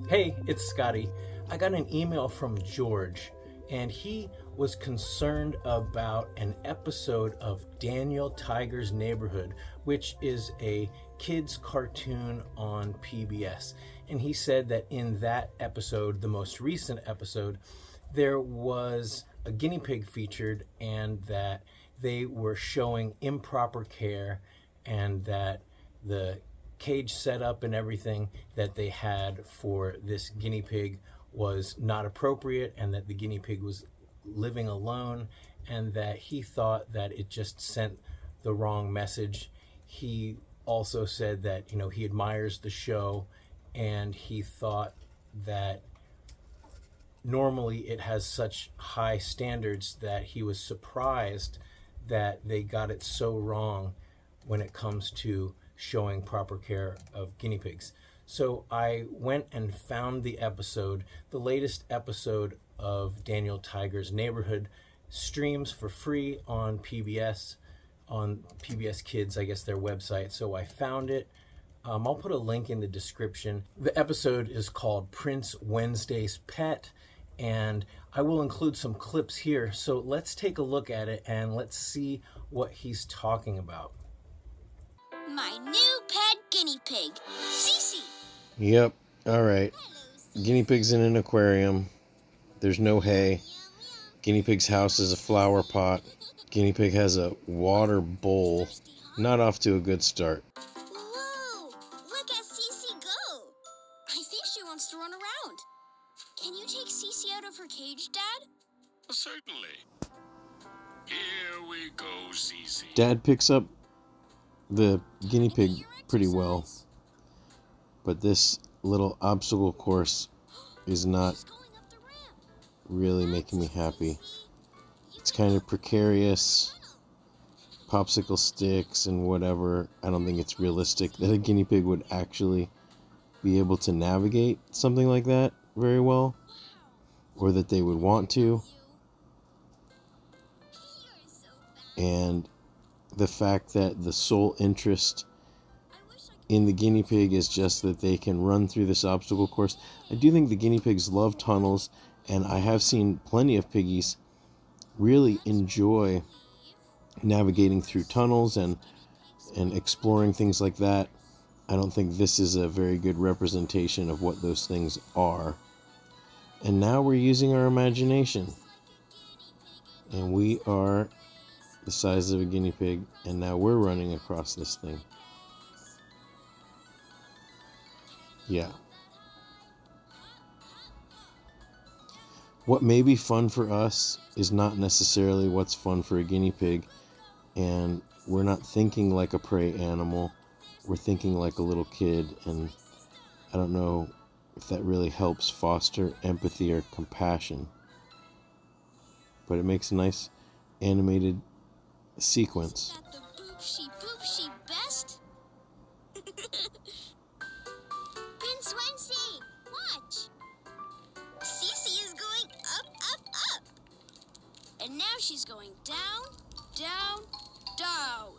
Hey, it's Scotty. I got an email from George, and he was concerned about an episode of Daniel Tiger's Neighborhood, which is a kids' cartoon on PBS. And he said that in that episode, the most recent episode, there was a guinea pig featured, and that they were showing improper care, and that the cage setup and everything that they had for this guinea pig was not appropriate, and that the guinea pig was living alone, and that he thought that it just sent the wrong message. He also said that, he admires the show, and he thought that normally it has such high standards that he was surprised that they got it so wrong when it comes to showing proper care of guinea pigs. So I went and found the episode. The latest episode of Daniel Tiger's Neighborhood streams for free on PBS KIDS, I guess their website. So I found it. I'll put a link in the description. The episode is called Prince Wednesday's Pet, and I will include some clips here. So let's take a look at it and let's see what he's talking about. My new pet guinea pig, Cece. Yep, alright. Guinea pig's in an aquarium. There's no hay. Guinea pig's house is a flower pot. Guinea pig has a water bowl. Not off to a good start. Whoa, look at Cece go. I think she wants to run around. Can you take Cece out of her cage, Dad? Certainly. Here we go, Cece. Dad picks up the guinea pig pretty well, but this little obstacle course is not really making me happy. It's kind of precarious, popsicle sticks and whatever. I don't think it's realistic that a guinea pig would actually be able to navigate something like that very well, or that they would want to. And the fact that the sole interest in the guinea pig is just that they can run through this obstacle course. I do think the guinea pigs love tunnels, and I have seen plenty of piggies really enjoy navigating through tunnels and exploring things like that. I don't think this is a very good representation of what those things are. And now we're using our imagination, and we are the size of a guinea pig, and now we're running across this thing. Yeah. What may be fun for us is not necessarily what's fun for a guinea pig, and we're not thinking like a prey animal. We're thinking like a little kid, and I don't know if that really helps foster empathy or compassion. But it makes a nice animated sequence. Is that the boop-she best? Prince Wednesday, watch. Cece is going up, up, up. And now she's going down, down, down.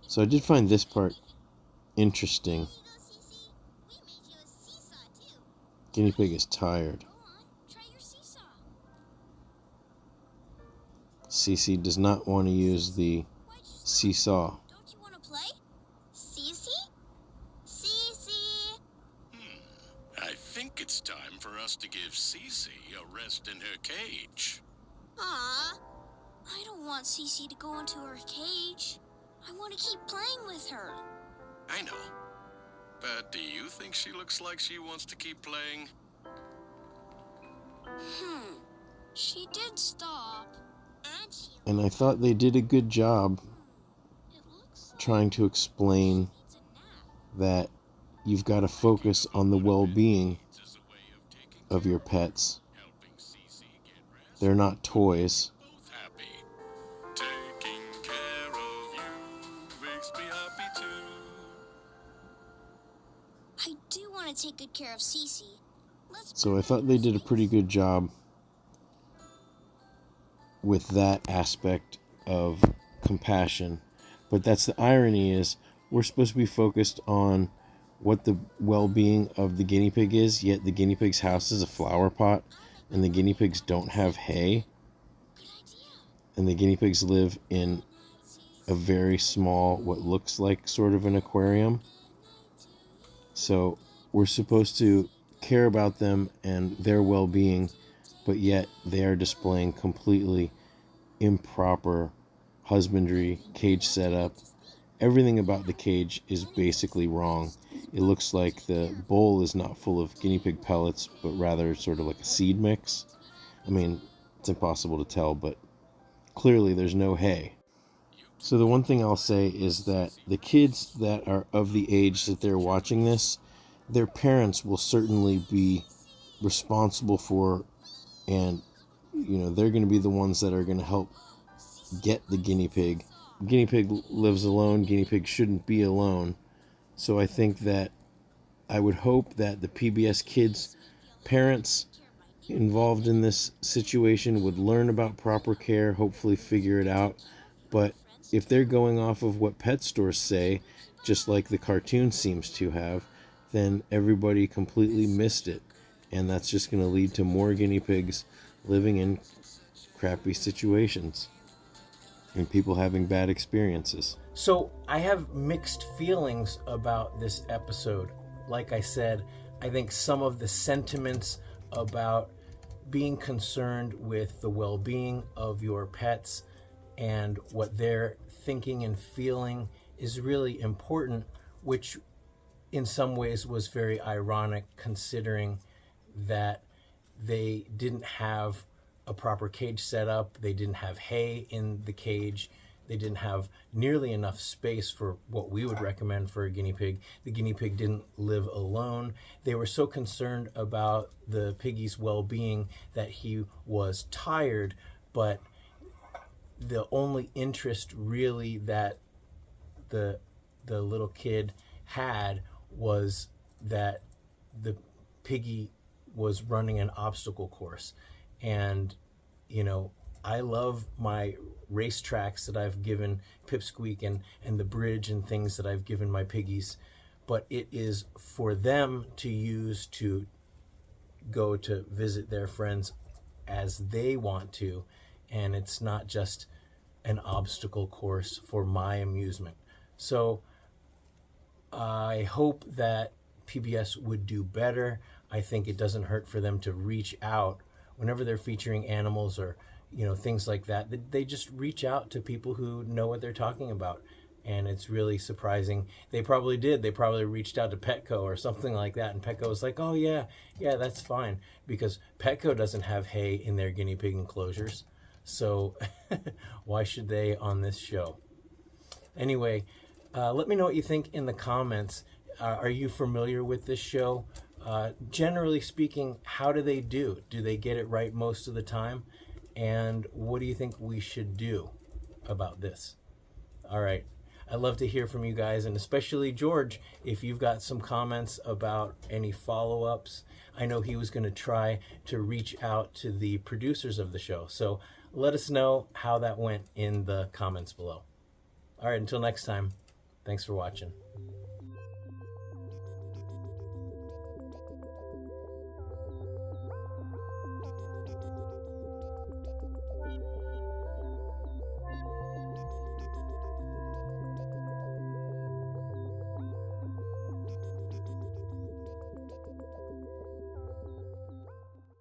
So I did find this part interesting. Guinea pig is tired. Go on, try your seesaw. Cece does not want to use the seesaw. Don't you want to play? Cece? Cece? I think it's time for us to give Cece a rest in her cage. Aw, I don't want Cece to go into her cage. I want to keep playing with her. I know. But do you think she looks like she wants to keep playing? She did stop. And I thought they did a good job trying to explain that you've got to focus on the well-being of your pets. They're not toys. Both happy. Taking care of you makes me happy too. I do want to take good care of Cece. So I thought they did a pretty good job with that aspect of compassion. But that's the irony, is we're supposed to be focused on what the well-being of the guinea pig is, yet the guinea pig's house is a flower pot and the guinea pigs don't have hay, and the guinea pigs live in a very small, what looks like sort of an aquarium. So we're supposed to care about them and their well-being, but yet they are displaying completely improper husbandry, cage setup. Everything about the cage is basically wrong. It looks like the bowl is not full of guinea pig pellets, but rather sort of like a seed mix. I mean, it's impossible to tell, but clearly there's no hay. So the one thing I'll say is that the kids that are of the age that they're watching this, their parents will certainly be responsible for, and they're going to be the ones that are going to help get the guinea pig. Guinea pig lives alone. Guinea pig shouldn't be alone. So I think that I would hope that the PBS KIDS parents involved in this situation would learn about proper care, hopefully figure it out. But if they're going off of what pet stores say, just like the cartoon seems to have, then everybody completely missed it. And that's just going to lead to more guinea pigs living in crappy situations and people having bad experiences. So I have mixed feelings about this episode. Like I said, I think some of the sentiments about being concerned with the well-being of your pets and what they're thinking and feeling is really important, which in some ways was very ironic considering that they didn't have a proper cage set up, they didn't have hay in the cage, they didn't have nearly enough space for what we would recommend for a guinea pig. The guinea pig didn't live alone. They were so concerned about the piggy's well-being that he was tired, but the only interest really that the little kid had was that the piggy was running an obstacle course. And I love my racetracks that I've given Pipsqueak and the bridge and things that I've given my piggies, but it is for them to use to go to visit their friends as they want to, and it's not just an obstacle course for my amusement. So I hope that PBS would do better. I think it doesn't hurt for them to reach out whenever they're featuring animals or things like that. They just reach out to people who know what they're talking about, and it's really surprising. They probably did. They probably reached out to Petco or something like that, and Petco was like, oh yeah, that's fine, because Petco doesn't have hay in their guinea pig enclosures, so why should they on this show? Anyway, let me know what you think in the comments. Are you familiar with this show? Generally speaking, how do they do? Do they get it right most of the time? And what do you think we should do about this? All right. I'd love to hear from you guys, and especially George, if you've got some comments about any follow-ups. I know he was going to try to reach out to the producers of the show. So let us know how that went in the comments below. All right, until next time, thanks for watching.